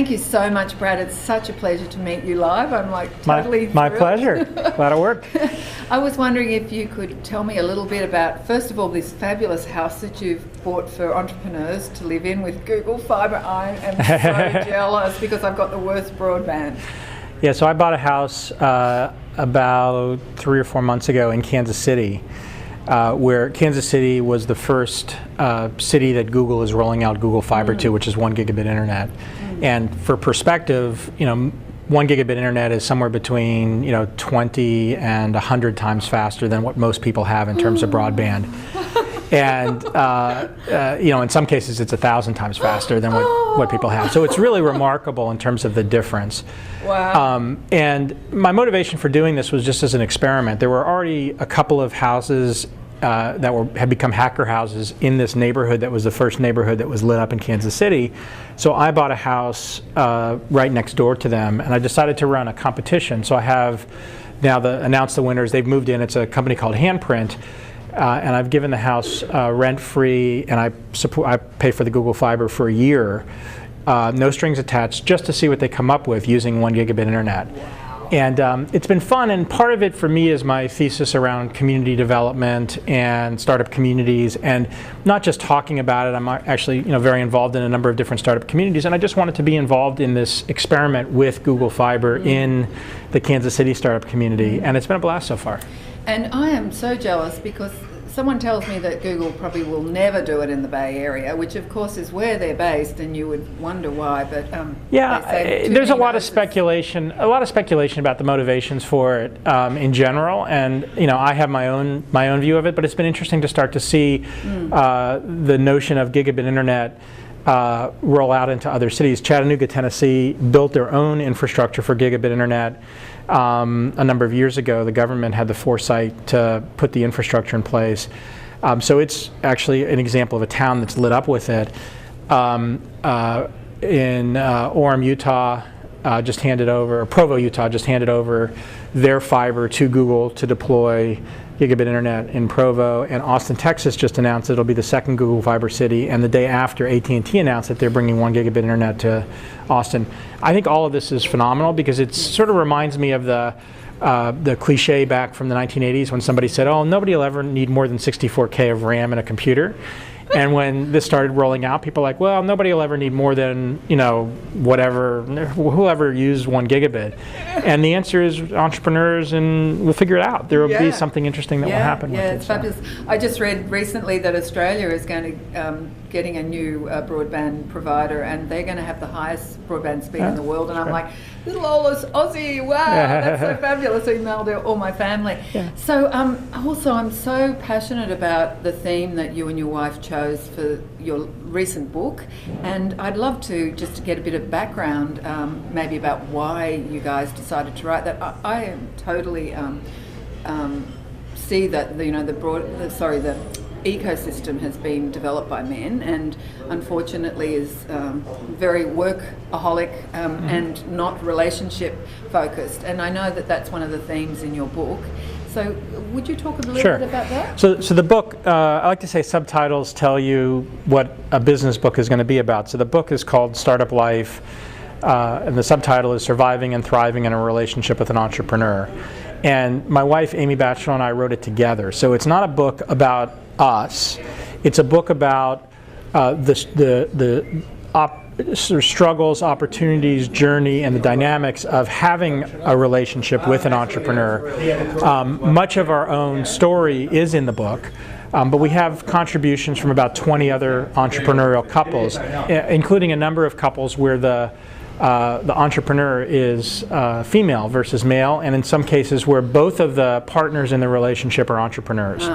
thank you so much, Brad. It's such a pleasure to meet you live. I'm like totally my pleasure. Glad it worked. I was wondering if you could tell me a little bit about, first of all, this fabulous house that you've bought for entrepreneurs to live in with Google Fiber. I am so jealous because I've got the worst broadband. Yeah, so I bought a house about 3 or 4 months ago in Kansas City, where Kansas City was the first city that Google is rolling out Google Fiber to, which is 1 gigabit internet. And for perspective, 1 gigabit internet is somewhere between 20 and 100 times faster than what most people have in terms of broadband. And in some cases it's 1,000 times faster than what people have. So it's really remarkable in terms of the difference. Wow. And my motivation for doing this was just as an experiment. There were already a couple of houses that had become hacker houses in this neighborhood that was the first neighborhood that was lit up in Kansas City. So I bought a house right next door to them, and I decided to run a competition. So I have now announced the winners. They've moved in. It's a company called Handprint. And I've given the house rent-free, and I pay for the Google Fiber for a year, no strings attached, just to see what they come up with using 1 gigabit internet. Wow. And it's been fun, and part of it for me is my thesis around community development and startup communities, and not just talking about it. I'm actually very involved in a number of different startup communities, and I just wanted to be involved in this experiment with Google Fiber in the Kansas City startup community, and it's been a blast so far. And I am so jealous because someone tells me that Google probably will never do it in the Bay Area, which of course is where they're based, and you would wonder why. But yeah, there's a lot of speculation. About the motivations for it in general, and I have my own view of it. But it's been interesting to start to see the notion of gigabit internet roll out into other cities. Chattanooga, Tennessee, built their own infrastructure for gigabit internet. A number of years ago. The government had the foresight to put the infrastructure in place. So it's actually an example of a town that's lit up with it. In Orem, Utah, Provo, Utah just handed over their fiber to Google to deploy gigabit internet in Provo, and Austin, Texas just announced it'll be the second Google Fiber city, and the day after AT&T announced that they're bringing 1 gigabit internet to Austin. I think all of this is phenomenal because it sort of reminds me of the cliche back from the 1980s when somebody said, oh, nobody will ever need more than 64K of RAM in a computer. And when this started rolling out, people were like, well, nobody will ever need more than, whoever used 1 gigabit. And the answer is entrepreneurs, and we'll figure it out. There will be something interesting that will happen with it. Yeah, it's fabulous. I just read recently that Australia is going to getting a new broadband provider, and they're going to have the highest broadband speed in the world. And I'm like, little old Aussie, wow, that's so fabulous. I emailed all my family. Yeah. So also, I'm so passionate about the theme that you and your wife chose for your recent book, and I'd love to just get a bit of background, maybe about why you guys decided to write that. I am totally see that the ecosystem has been developed by men, and unfortunately is very workaholic and not relationship focused. And I know that that's one of the themes in your book. So would you talk a little bit about that? So the book, I like to say subtitles tell you what a business book is going to be about. So the book is called Startup Life, and the subtitle is Surviving and Thriving in a Relationship with an Entrepreneur. And my wife, Amy Batchelor, and I wrote it together. So it's not a book about us. It's a book about the sort of struggles, opportunities, journey, and the dynamics of having a relationship with an entrepreneur. Much of our own story is in the book, but we have contributions from about 20 other entrepreneurial couples, including a number of couples where the entrepreneur is female versus male, and in some cases where both of the partners in the relationship are entrepreneurs.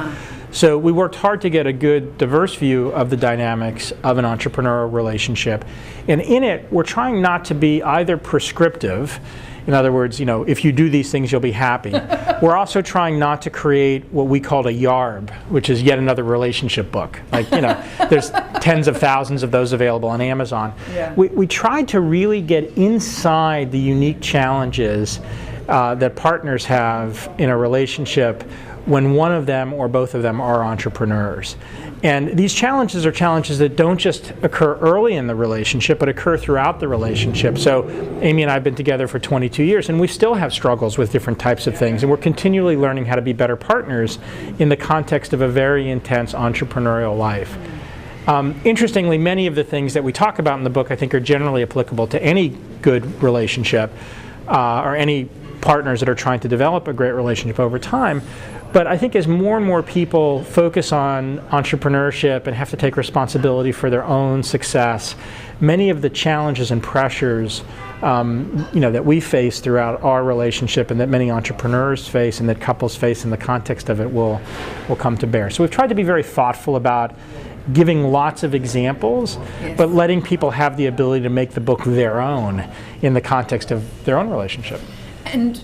So we worked hard to get a good, diverse view of the dynamics of an entrepreneurial relationship. And in it, we're trying not to be either prescriptive, in other words, if you do these things, you'll be happy. We're also trying not to create what we called a YARB, which is yet another relationship book. There's tens of thousands of those available on Amazon. Yeah. We tried to really get inside the unique challenges that partners have in a relationship when one of them or both of them are entrepreneurs. And these challenges are challenges that don't just occur early in the relationship, but occur throughout the relationship. So Amy and I have been together for 22 years, and we still have struggles with different types of things, and we're continually learning how to be better partners in the context of a very intense entrepreneurial life. Interestingly, many of the things that we talk about in the book I think are generally applicable to any good relationship or any partners that are trying to develop a great relationship over time. But I think as more and more people focus on entrepreneurship and have to take responsibility for their own success, many of the challenges and pressures that we face throughout our relationship and that many entrepreneurs face and that couples face in the context of it will come to bear. So we've tried to be very thoughtful about giving lots of examples, yes, but letting people have the ability to make the book their own in the context of their own relationship. And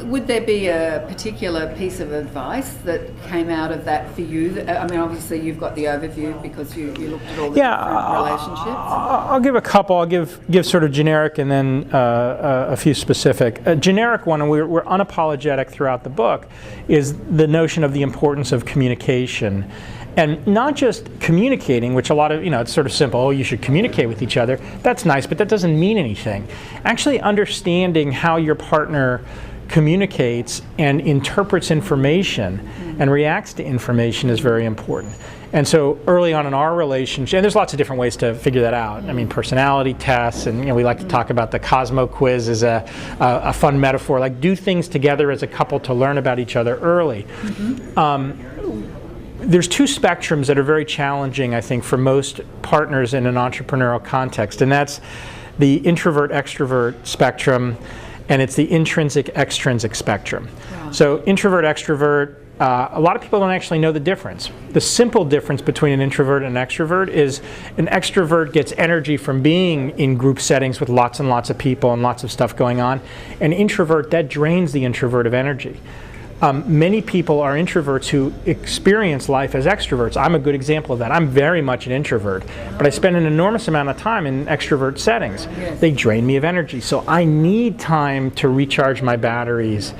would there be a particular piece of advice that came out of that for you? I mean, obviously you've got the overview because you looked at all the different relationships. I'll give a couple. I'll give sort of generic and then a few specific. A generic one, and we're unapologetic throughout the book, is the notion of the importance of communication. And not just communicating, which a lot of, it's sort of simple, oh, you should communicate with each other. That's nice, but that doesn't mean anything. Actually understanding how your partner communicates and interprets information and reacts to information is very important. And so early on in our relationship, and there's lots of different ways to figure that out. I mean, personality tests, and we like to talk about the Cosmo quiz as a fun metaphor, like do things together as a couple to learn about each other early. There's two spectrums that are very challenging, I think, for most partners in an entrepreneurial context, and that's the introvert-extrovert spectrum, and it's the intrinsic-extrinsic spectrum. Wow. So introvert-extrovert, a lot of people don't actually know the difference. The simple difference between an introvert and an extrovert is an extrovert gets energy from being in group settings with lots and lots of people and lots of stuff going on. An introvert, that drains the introvert of energy. Many people are introverts who experience life as extroverts. I'm a good example of that. I'm very much an introvert, but I spend an enormous amount of time in extrovert settings. Yes. They drain me of energy, so I need time to recharge my batteries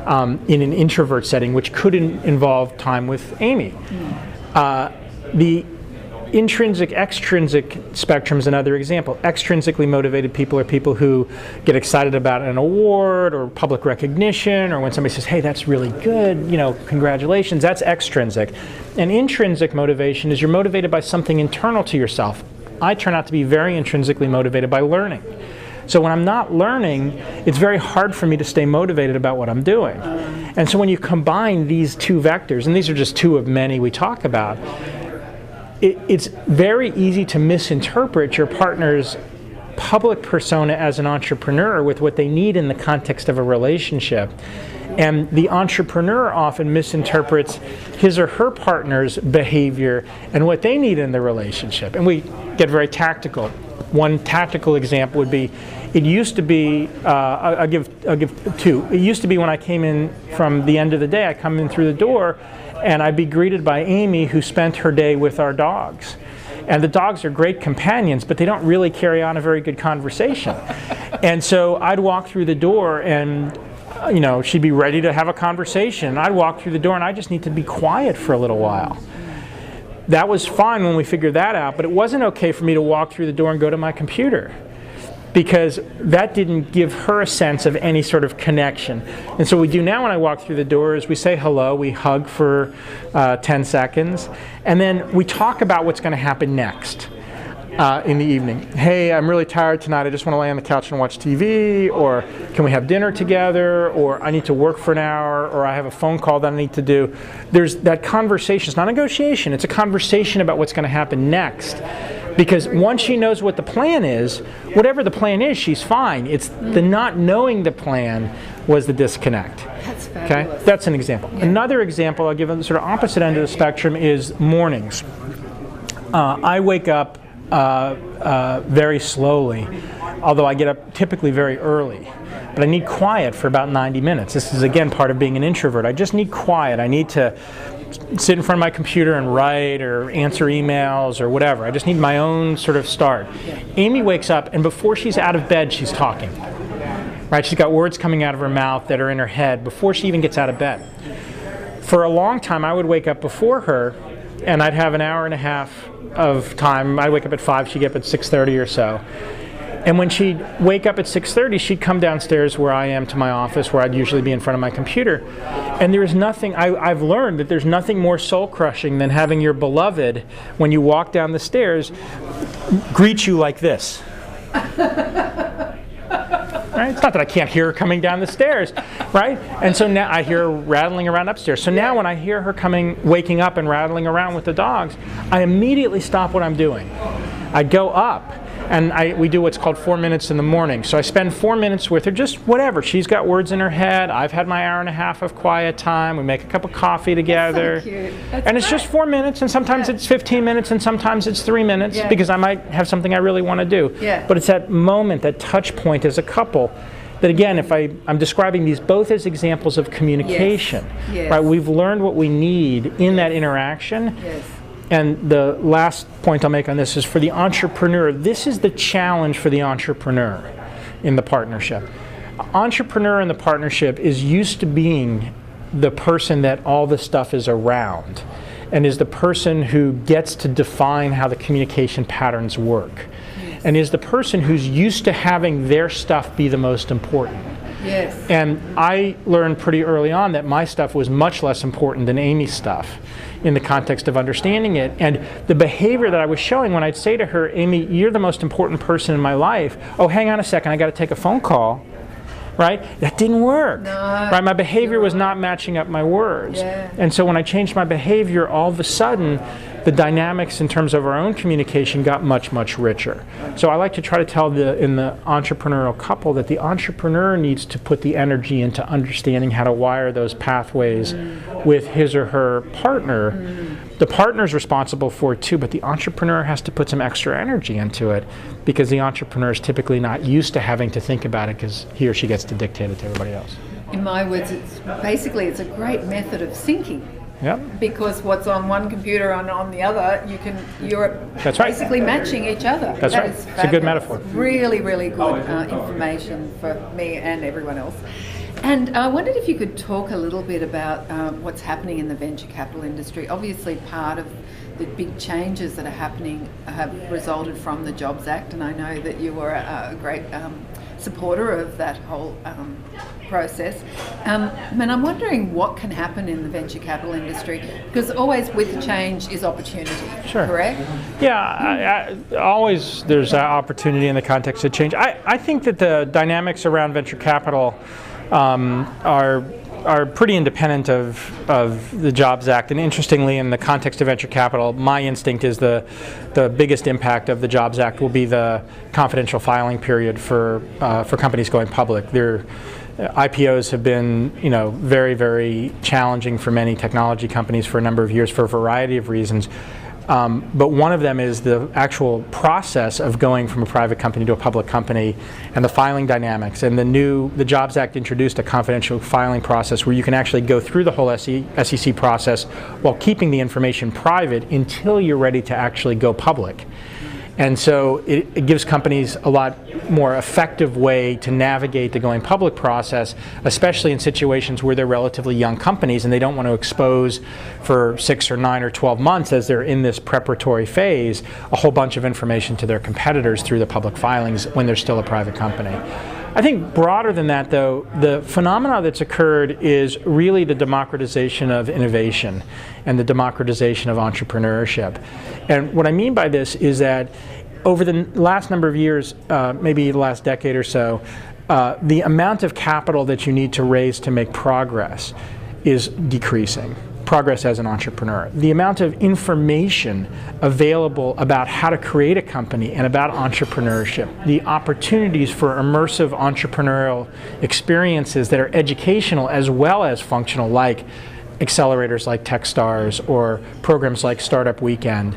in an introvert setting, which could involve time with Amy. The intrinsic-extrinsic spectrum is another example. Extrinsically motivated people are people who get excited about an award or public recognition, or when somebody says, hey, that's really good, congratulations, that's extrinsic. And intrinsic motivation is you're motivated by something internal to yourself. I turn out to be very intrinsically motivated by learning. So when I'm not learning, it's very hard for me to stay motivated about what I'm doing. And so when you combine these two vectors, and these are just two of many we talk about, it's very easy to misinterpret your partner's public persona as an entrepreneur with what they need in the context of a relationship. And the entrepreneur often misinterprets his or her partner's behavior and what they need in the relationship. And we get very tactical. One tactical example would be, it used to be, I'll give two. It used to be when I came in from the end of the day, I come in through the door, and I'd be greeted by Amy, who spent her day with our dogs. And the dogs are great companions, but they don't really carry on a very good conversation. And so I'd walk through the door and, she'd be ready to have a conversation. I'd walk through the door and I just need to be quiet for a little while. That was fine when we figured that out, but it wasn't okay for me to walk through the door and go to my computer, because that didn't give her a sense of any sort of connection. And so what we do now when I walk through the door is we say hello, we hug for 10 seconds, and then we talk about what's going to happen next in the evening. Hey, I'm really tired tonight, I just want to lay on the couch and watch TV, or can we have dinner together, or I need to work for an hour, or I have a phone call that I need to do. There's that conversation. It's not a negotiation, it's a conversation about what's going to happen next. Because once she knows what the plan is, whatever the plan is, she's fine. It's the not knowing the plan was the disconnect. That's fabulous. Okay? That's an example. Yeah. Another example, I'll give on the sort of opposite end of the spectrum, is mornings. I wake up very slowly, although I get up typically very early. But I need quiet for about 90 minutes. This is, again, part of being an introvert. I just need quiet. I need to sit in front of my computer and write or answer emails or whatever. I just need my own sort of start. Amy wakes up, and before she's out of bed, she's talking. Right? She's got words coming out of her mouth that are in her head before she even gets out of bed. for a long time, I would wake up before her, and I'd have an hour and a half of time. I'd wake up at 5, she'd get up at 6:30 or so. And when she'd wake up at 6:30, she'd come downstairs where I am to my office, where I'd usually be in front of my computer. And there is nothing, I've learned that there's nothing more soul-crushing than having your beloved, when you walk down the stairs, greet you like this. Right? It's not that I can't hear her coming down the stairs, right? And so now I hear her rattling around upstairs. So now when I hear her waking up and rattling around with the dogs, I immediately stop what I'm doing. I go up, and we do what's called 4 minutes in the morning. So I spend 4 minutes with her, just whatever. She's got words in her head. I've had my hour and a half of quiet time. We make a cup of coffee together. That's so cute. That's and it's just 4 minutes, and sometimes it's 15 minutes, and sometimes it's 3 minutes, because I might have something I really want to do. But it's that moment, that touch point as a couple, that again, if I'm describing these both as examples of communication, right? We've learned what we need in that interaction. And the last point I'll make on this is for the entrepreneur. This is the challenge for the entrepreneur in the partnership. Entrepreneur in the partnership is used to being the person that all the stuff is around, and is the person who gets to define how the communication patterns work, and is the person who's used to having their stuff be the most important. And I learned pretty early on that my stuff was much less important than Amy's stuff in the context of understanding it. And the behavior that I was showing when I'd say to her, Amy, you're the most important person in my life. Oh, hang on a second, I got to take a phone call. Right? That didn't work. Right? My behavior was not matching up my words. And so when I changed my behavior, all of a sudden, the dynamics in terms of our own communication got much, much richer. So I like to try to tell in the entrepreneurial couple that the entrepreneur needs to put the energy into understanding how to wire those pathways with his or her partner. The partner's responsible for it too, but the entrepreneur has to put some extra energy into it, because the entrepreneur is typically not used to having to think about it, because he or she gets to dictate it to everybody else. In my words, it's a great method of syncing. Because what's on one computer and on the other, you're basically matching each other. That's right. It's a good metaphor. Really, really good information for me and everyone else. And I wondered if you could talk a little bit about what's happening in the venture capital industry. Obviously, part of the big changes that are happening have resulted from the Jobs Act, and I know that you were a great supporter of that whole process. And I'm wondering what can happen in the venture capital industry, because always with change is opportunity, correct? Yeah, always there's opportunity in the context of change. I think that the dynamics around venture capital are pretty independent of the Jobs Act. And interestingly, in the context of venture capital, my instinct is the biggest impact of the Jobs Act will be the confidential filing period for companies going public. Their IPOs have been, very, very challenging for many technology companies for a number of years for a variety of reasons. But one of them is the actual process of going from a private company to a public company and the filing dynamics. And the Jobs Act introduced a confidential filing process where you can actually go through the whole SEC process while keeping the information private until you're ready to actually go public. And so it gives companies a lot more effective way to navigate the going public process, especially in situations where they're relatively young companies and they don't want to expose for 6 or 9 or 12 months as they're in this preparatory phase a whole bunch of information to their competitors through the public filings when they're still a private company. I think broader than that, though, the phenomena that's occurred is really the democratization of innovation and the democratization of entrepreneurship. And what I mean by this is that over the last number of years, maybe the last decade or so, the amount of capital that you need to raise to make progress is decreasing. Progress as an entrepreneur. The amount of information available about how to create a company and about entrepreneurship, the opportunities for immersive entrepreneurial experiences that are educational as well as functional, like accelerators like Techstars or programs like Startup Weekend.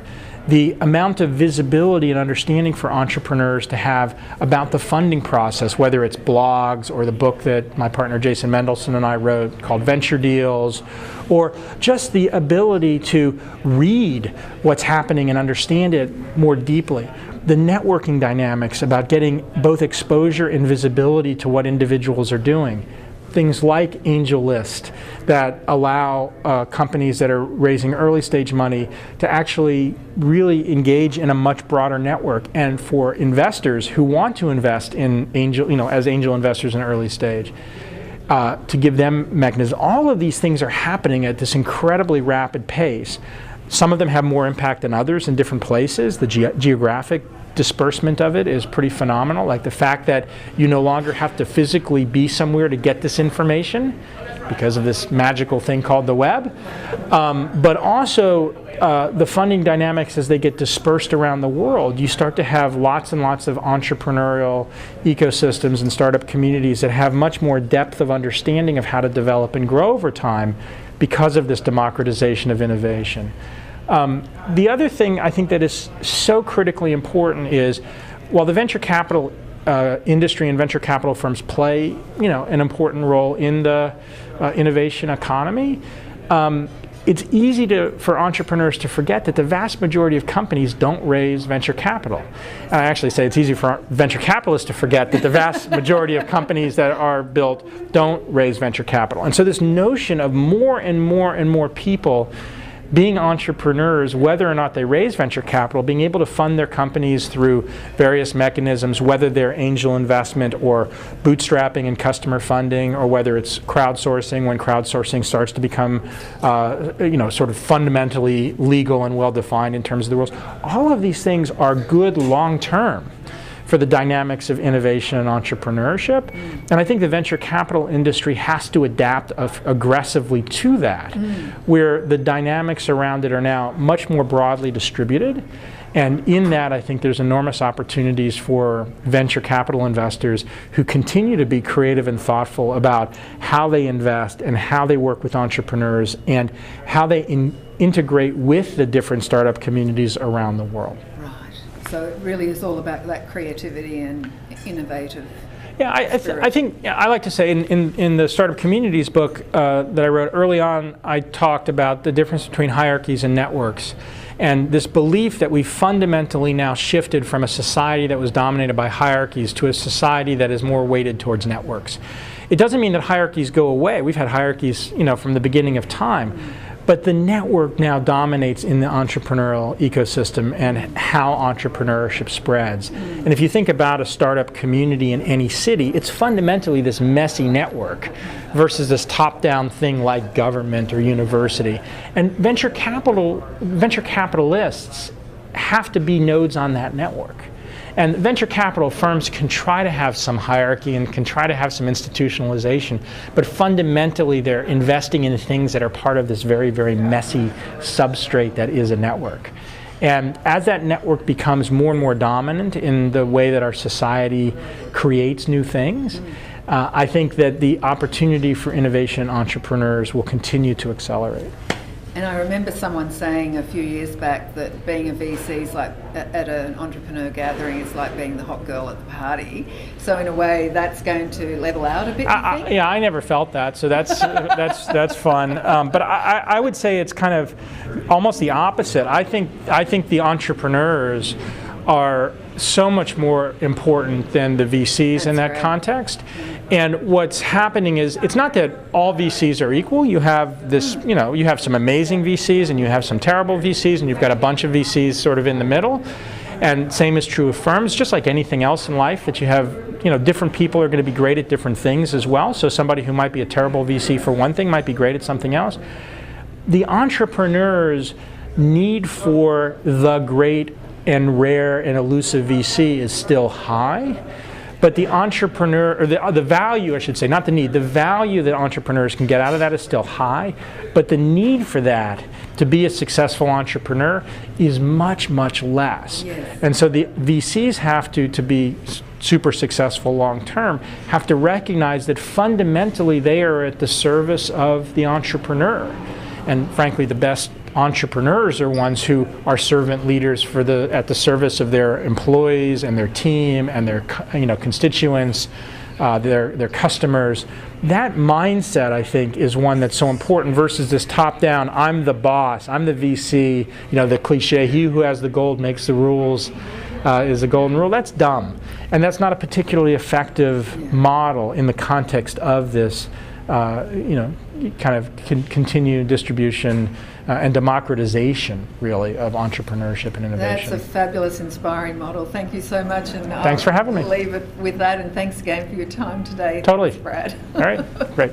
The amount of visibility and understanding for entrepreneurs to have about the funding process, whether it's blogs or the book that my partner Jason Mendelson and I wrote called Venture Deals, or just the ability to read what's happening and understand it more deeply. The networking dynamics about getting both exposure and visibility to what individuals are doing. things like Angel List that allow companies that are raising early stage money to actually really engage in a much broader network, and for investors who want to invest in angel, as angel investors in early stage, to give them mechanisms. All of these things are happening at this incredibly rapid pace. Some of them have more impact than others in different places. The geographic disbursement of it is pretty phenomenal. Like the fact that you no longer have to physically be somewhere to get this information because of this magical thing called the web. But also the funding dynamics as they get dispersed around the world. You start to have lots and lots of entrepreneurial ecosystems and startup communities that have much more depth of understanding of how to develop and grow over time because of this democratization of innovation. The other thing I think that is so critically important is, while the venture capital industry and venture capital firms play, an important role in the innovation economy, it's easy for entrepreneurs to forget that the vast majority of companies don't raise venture capital. And I actually say it's easy for venture capitalists to forget that the vast majority of companies that are built don't raise venture capital. And so this notion of more and more and more people being entrepreneurs, whether or not they raise venture capital, being able to fund their companies through various mechanisms, whether they're angel investment or bootstrapping and customer funding, or whether it's crowdsourcing, when crowdsourcing starts to become sort of fundamentally legal and well-defined in terms of the rules. All of these things are good long-term for the dynamics of innovation and entrepreneurship. And I think the venture capital industry has to adapt aggressively to that, where the dynamics around it are now much more broadly distributed. And in that, I think there's enormous opportunities for venture capital investors who continue to be creative and thoughtful about how they invest and how they work with entrepreneurs and how they integrate with the different startup communities around the world. So it really is all about that creativity and innovative. Yeah, I think I like to say in the Startup Communities book that I wrote early on, I talked about the difference between hierarchies and networks, and this belief that we fundamentally now shifted from a society that was dominated by hierarchies to a society that is more weighted towards networks. It doesn't mean that hierarchies go away. We've had hierarchies, from the beginning of time. But the network now dominates in the entrepreneurial ecosystem and how entrepreneurship spreads. And if you think about a startup community in any city, it's fundamentally this messy network versus this top-down thing like government or university. And venture capitalists have to be nodes on that network. And venture capital firms can try to have some hierarchy and can try to have some institutionalization, but fundamentally they're investing in things that are part of this very, very messy substrate that is a network. And as that network becomes more and more dominant in the way that our society creates new things, I think that the opportunity for innovation entrepreneurs will continue to accelerate. And I remember someone saying a few years back that being a VC is like at an entrepreneur gathering is like being the hot girl at the party. So in a way, that's going to level out a bit. Yeah, I never felt that, so that's that's fun. But I would say it's kind of almost the opposite. I think the entrepreneurs are so much more important than the VCs in that context. And what's happening is, it's not that all VCs are equal. You have this, you have some amazing VCs and you have some terrible VCs, and you've got a bunch of VCs sort of in the middle. And same is true of firms, just like anything else in life, that you have, different people are going to be great at different things as well. So somebody who might be a terrible VC for one thing might be great at something else. The entrepreneur's need for the great and rare and elusive VC is still high, but the entrepreneur, or the value, I should say, not the need, the value that entrepreneurs can get out of that is still high, but the need for that to be a successful entrepreneur is much, much less. Yes. And so the VCs have to be super successful long term, have to recognize that fundamentally they are at the service of the entrepreneur. And frankly, the best entrepreneurs are ones who are servant leaders at the service of their employees and their team and their constituents, their customers. That mindset, I think, is one that's so important versus this top-down, I'm the boss, I'm the VC, the cliche, he who has the gold makes the rules. is a golden rule. That's dumb. And that's not a particularly effective model in the context of this, kind of continued distribution and democratization, really, of entrepreneurship and innovation. That's a fabulous, inspiring model. Thank you so much. And thanks for having me. I'll leave it with that, and thanks again for your time today. Totally. Thanks, Brad. All right, great.